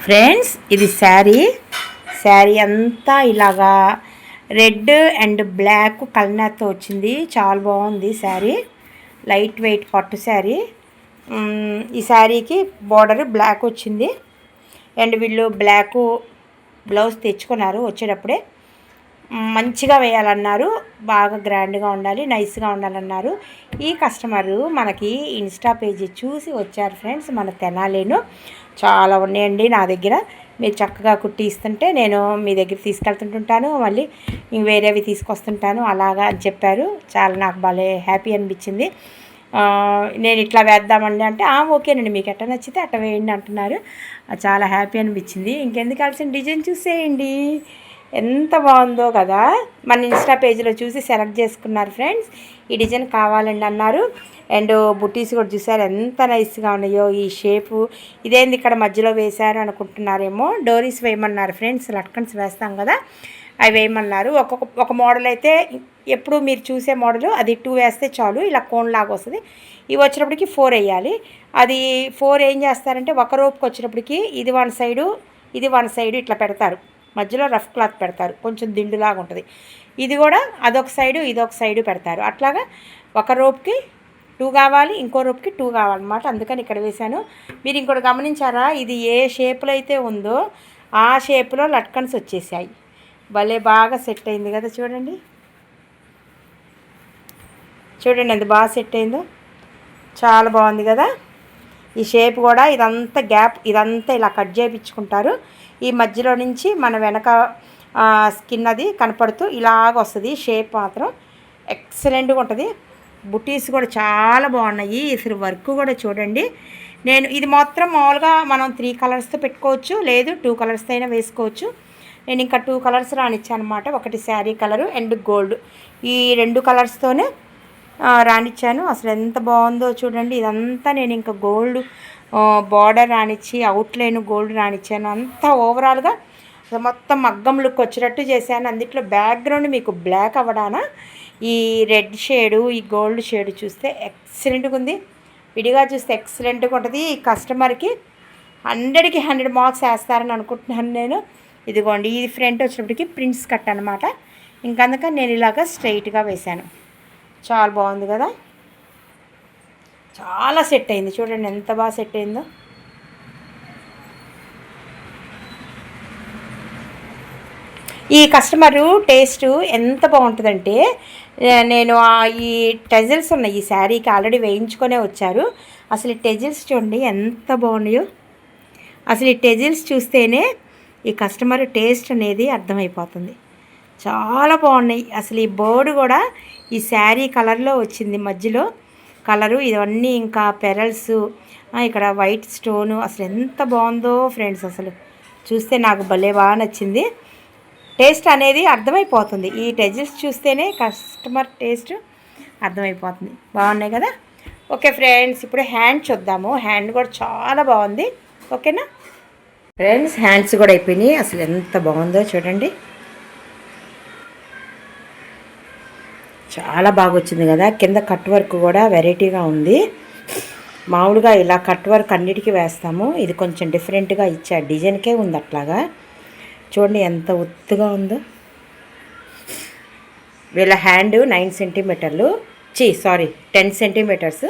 Friends ఇది శారీ అంతా ఇలాగా రెడ్ అండ్ బ్లాక్ కలర్తో వచ్చింది. చాలా బాగుంది శారీ. లైట్ వెయిట్ పట్టు శారీ. ఈ శారీకి బార్డర్ బ్లాక్ వచ్చింది అండ్ వీళ్ళు బ్లాక్ బ్లౌజ్ తెచ్చుకున్నారు. వచ్చేటప్పుడే మంచిగా వేయాలన్నారు, బాగా గ్రాండ్గా ఉండాలి, నైస్గా ఉండాలన్నారు. ఈ కస్టమరు మనకి ఇన్స్టా పేజీ చూసి వచ్చారు ఫ్రెండ్స్. మన తెనాలేను చాలా ఉన్నాయండి నా దగ్గర, మీరు చక్కగా కుట్టి ఇస్తుంటే నేను మీ దగ్గర తీసుకెళ్తుంటుంటాను, మళ్ళీ వేరేవి తీసుకొస్తుంటాను అలాగా అని చెప్పారు. చాలా నాకు భలే హ్యాపీ అనిపించింది. నేను ఇట్లా వేద్దామండి అంటే ఓకేనండి, మీకు ఎట్లా నచ్చితే అట్లా వేయండి అంటున్నారు. చాలా హ్యాపీ అనిపించింది. ఇంకెందుకు కావాల్సిన డిజైన్ చూసేయండి, ఎంత బాగుందో కదా. మన ఇన్స్టా పేజీలో చూసి సెలెక్ట్ చేసుకున్నారు ఫ్రెండ్స్. ఈ డిజైన్ కావాలండి అన్నారు. అండ్ బుటీస్ కూడా చూసారు ఎంత నైస్గా ఉన్నాయో. ఈ షేపు ఇదేంది ఇక్కడ మధ్యలో వేశారు అనుకుంటున్నారేమో, డోరీస్ వేయమన్నారు ఫ్రెండ్స్. లట్కన్స్ వేస్తాం కదా, అవి వేయమన్నారు. ఒక మోడల్ అయితే ఎప్పుడు మీరు చూసే మోడల్ అది 2 వేస్తే చాలు, ఇలా కోన్ లాగా వస్తుంది. ఇవి వచ్చినప్పటికి 4 వేయాలి. అది 4 ఏం చేస్తారంటే ఒక రోప్కి వచ్చినప్పటికి ఇది 1 సైడు ఇది 1 సైడు ఇట్లా పెడతారు, మధ్యలో రఫ్ క్లాత్ పెడతారు, కొంచెం దిండులాగా ఉంటుంది. ఇది కూడా అదొక సైడు ఇదొక సైడు పెడతారు. అట్లాగా ఒక రోప్కి 2 కావాలి, ఇంకో రోప్కి 2 కావాలన్నమాట. అందుకని ఇక్కడ వేశాను. మీరు ఇంకోటి గమనించారా, ఇది ఏ షేప్లో అయితే ఉందో ఆ షేప్లో లట్కన్స్ వచ్చేసాయి. భలే బాగా సెట్ అయింది కదా. చూడండి ఎంత బాగా సెట్ అయిందో, చాలా బాగుంది కదా. ఈ షేప్ కూడా ఇదంతా గ్యాప్ ఇదంతా ఇలా కట్ చేయించుకుంటారు. ఈ మధ్యలో నుంచి మన వెనక స్కిన్ అది కనపడుతూ ఇలాగ వస్తుంది. షేప్ మాత్రం ఎక్సలెంట్గా ఉంటుంది. బుటీస్ కూడా చాలా బాగున్నాయి. అసలు వర్క్ కూడా చూడండి. నేను ఇది మాత్రం మామూలుగా మనం 3 కలర్స్తో పెట్టుకోవచ్చు, లేదు 2 కలర్స్తో అయినా వేసుకోవచ్చు. నేను ఇంకా 2 కలర్స్ రానిచ్చాను అనమాట. ఒకటి శారీ కలరు అండ్ గోల్డ్, ఈ 2 కలర్స్తోనే రానిచ్చాను. అసలు ఎంత బాగుందో చూడండి. ఇదంతా నేను ఇంకా గోల్డ్ బార్డర్ రానిచ్చి అవుట్లైన్ గోల్డ్ రానిచ్చాను. అంతా ఓవరాల్గా మొత్తం మగ్గం లుక్ వచ్చేటట్టు చేశాను. అందుట్లో బ్యాక్గ్రౌండ్ మీకు బ్లాక్ అవ్వడాన ఈ రెడ్ షేడు ఈ గోల్డ్ షేడ్ చూస్తే ఎక్సలెంట్గా ఉంది. విడిగా చూస్తే ఎక్సలెంట్గా ఉంటుంది. ఈ కస్టమర్కి 100కి 100 మార్క్స్ వేస్తారని అనుకుంటున్నాను నేను. ఇదిగోండి, ఇది ఫ్రంట్ వచ్చినప్పటికి ప్రింట్స్ కట్ అనమాట. ఇంకందుకని నేను ఇలాగ స్ట్రైట్గా వేశాను. చాలా బాగుంది కదా, చాలా సెట్ అయింది. చూడండి ఎంత బాగా సెట్ అయిందో. ఈ కస్టమరు టేస్ట్ ఎంత బాగుంటుందంటే, నేను ఈ టెజిల్స్ ఉన్నాయి ఈ శారీకి ఆల్రెడీ వేయించుకొనే వచ్చారు. అసలు ఈ టెజిల్స్ చూడండి ఎంత బాగున్నాయో. అసలు ఈ టెజిల్స్ చూస్తేనే ఈ కస్టమర్ టేస్ట్ అనేది అర్థమైపోతుంది. చాలా బాగున్నాయి. అసలు ఈ బోర్డు కూడా ఈ శారీ కలర్లో వచ్చింది, మధ్యలో కలరు ఇవన్నీ ఇంకా పెరల్స్, ఇక్కడ వైట్ స్టోను. అసలు ఎంత బాగుందో ఫ్రెండ్స్. అసలు చూస్తే నాకు భలే బాగా నచ్చింది. టేస్ట్ అనేది అర్థమైపోతుంది. ఈ టెజిల్స్ చూస్తేనే కస్టమర్ టేస్ట్ అర్థమైపోతుంది. బాగున్నాయి కదా. ఓకే ఫ్రెండ్స్, ఇప్పుడు హ్యాండ్ చూద్దాము. హ్యాండ్ కూడా చాలా బాగుంది. ఓకేనా ఫ్రెండ్స్, హ్యాండ్స్ కూడా అయిపోయినాయి. అసలు ఎంత బాగుందో చూడండి, చాలా బాగా వచ్చింది కదా. కింద కట్ వర్క్ కూడా వెరైటీగా ఉంది. మామూలుగా ఇలా కట్ వర్క్ అన్నిటికీ వేస్తాము, ఇది కొంచెం డిఫరెంట్గా ఇచ్చా. డిజైన్కే ఉంది అట్లాగా. చూడండి ఎంత ఒత్తుగా ఉందో. వీళ్ళ హ్యాండ్ 9 సెంటీమీటర్లు 10 సెంటీమీటర్స్.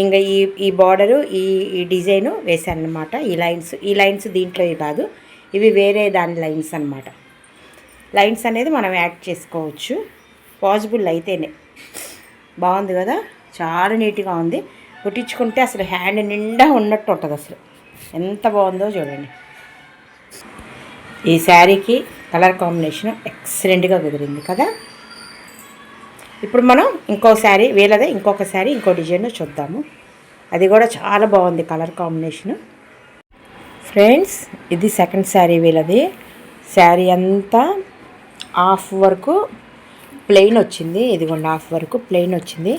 ఇంకా ఈ బార్డరు ఈ డిజైను వేసాను అనమాట. ఈ లైన్స్ దీంట్లో కాదు, ఇవి వేరే దాని లైన్స్ అనమాట. లైన్స్ అనేది మనం యాడ్ చేసుకోవచ్చు పాసిబుల్ అయితేనే. బాగుంది కదా, చాలా నీట్గా ఉంది. కుట్టించుకుంటే అసలు హ్యాండ్ నిండా ఉన్నట్టు ఉంటుంది. అసలు ఎంత బాగుందో చూడండి. ఈ శారీకి కలర్ కాంబినేషన్ ఎక్సలెంట్గా కుదిరింది కదా. ఇప్పుడు మనం ఇంకో శారీ వీళ్ళదే, ఇంకొక శారీ ఇంకో డిజైన్ చూద్దాము. అది కూడా చాలా బాగుంది కలర్ కాంబినేషను. ఫ్రెండ్స్, ఇది సెకండ్ శారీ వీళ్ళది. శారీ అంతా హాఫ్ వరకు ప్లెయిన్ వచ్చింది. ఇదిగోండి హాఫ్ వరకు ప్లెయిన్ వచ్చింది.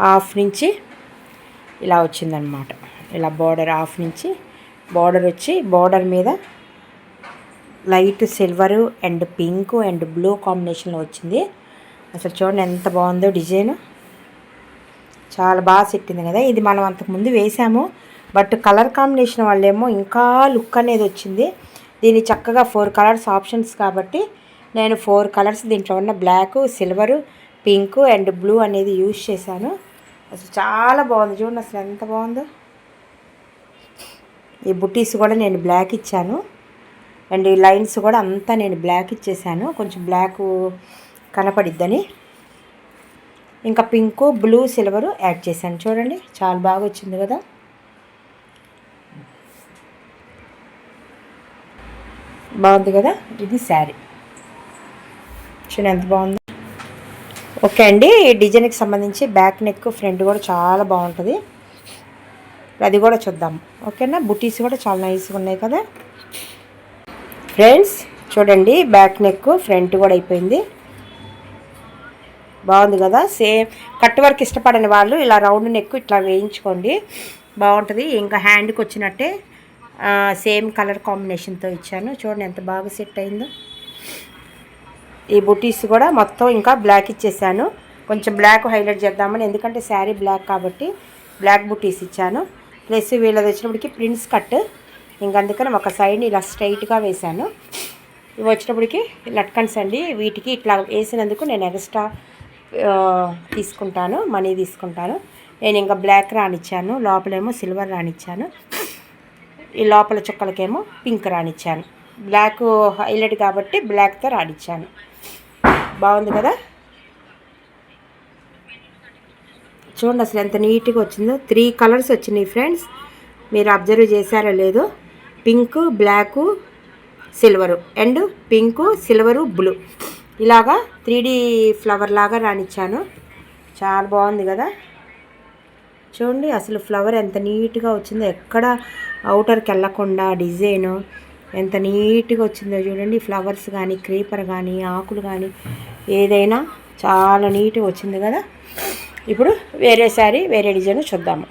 హాఫ్ నుంచి ఇలా వచ్చిందనమాట. ఇలా బార్డర్ హాఫ్ నుంచి బార్డర్ వచ్చి బార్డర్ మీద light silver and pink and blue కాంబినేషన్లో వచ్చింది. అసలు చూడండి ఎంత బాగుందో డిజైన్, చాలా బాగా సెట్టింది కదా. ఇది మనం అంతకుముందు వేసాము, బట్ కలర్ కాంబినేషన్ వాళ్ళేమో ఇంకా లుక్ అనేది వచ్చింది. దీన్ని చక్కగా 4 కలర్స్ ఆప్షన్స్ కాబట్టి నేను 4 కలర్స్ దీంట్లో ఉన్న black, silver, pink and blue అనేది యూజ్ చేశాను. అసలు చాలా బాగుంది. చూడండి అసలు ఎంత బాగుందో. ఈ బుటీస్ కూడా నేను బ్లాక్ ఇచ్చాను అండ్ ఈ లైన్స్ కూడా అంతా నేను బ్లాక్ ఇచ్చేసాను, కొంచెం బ్లాక్ కనపడిద్దని. ఇంకా పింకు, బ్లూ, సిల్వరు యాడ్ చేశాను. చూడండి చాలా బాగా వచ్చింది కదా. బాగుంది కదా. ఇది శారీ చూడండి ఎంత బాగుంది. ఓకే అండి, ఈ డిజైన్కి సంబంధించి బ్యాక్ నెక్, ఫ్రంట్ కూడా చాలా బాగుంటుంది. అది కూడా చూద్దాం. ఓకేనా. బుటీస్ కూడా చాలా నైస్గా ఉన్నాయి కదా ఫ్రెండ్స్. చూడండి బ్యాక్ నెక్, ఫ్రంట్ కూడా అయిపోయింది. బాగుంది కదా. సేమ్ కట్ వర్క్ ఇష్టపడని వాళ్ళు ఇలా రౌండ్ నెక్ ఇట్లా వేయించుకోండి, బాగుంటుంది. ఇంకా హ్యాండ్కి వచ్చినట్టే సేమ్ కలర్ కాంబినేషన్తో ఇచ్చాను. చూడండి ఎంత బాగా సెట్ అయిందో. ఈ బుటీస్ కూడా మొత్తం ఇంకా బ్లాక్ ఇచ్చేసాను, కొంచెం బ్లాక్ హైలైట్ చేద్దామని, ఎందుకంటే శారీ బ్లాక్ కాబట్టి బ్లాక్ బుటీస్ ఇచ్చాను. ప్లస్ వీళ్ళది వచ్చినప్పటికి ప్రిన్స్ కట్, ఇంక అందుకని ఒక సైడ్ని ఇలా స్ట్రైట్గా వేశాను. ఇవి వచ్చినప్పటికి లట్కన్స్ అండి. వీటికి ఇట్లా వేసినందుకు నేను ఎక్స్ట్రా తీసుకుంటాను, మనీ తీసుకుంటాను. నేను ఇంకా బ్లాక్ రానిచ్చాను, లోపలేమో సిల్వర్ రానిచ్చాను, ఈ లోపల చుక్కలకేమో పింక్ రానిచ్చాను. బ్లాక్ హైలైట్ కాబట్టి బ్లాక్తో రానిచ్చాను. బాగుంది కదా. చూడండి అసలు ఎంత నీట్గా వచ్చిందో. 3 కలర్స్ వచ్చినాయి ఫ్రెండ్స్, మీరు అబ్జర్వ్ చేశారో లేదో. Pink, black, silver and pink, silver, blue ఇలాగా 3D ఫ్లవర్ లాగా రానిచ్చాను. చాలా బాగుంది కదా. చూడండి అసలు ఫ్లవర్ ఎంత నీట్గా వచ్చిందో, ఎక్కడ అవుటర్కి వెళ్ళకుండా డిజైను ఎంత నీట్గా వచ్చిందో చూడండి. ఫ్లవర్స్ కానీ, క్రీపర్ కానీ, ఆకులు కానీ ఏదైనా చాలా నీట్గా వచ్చింది కదా. ఇప్పుడు వేరే శారీ, వేరే డిజైన్ చూద్దాము.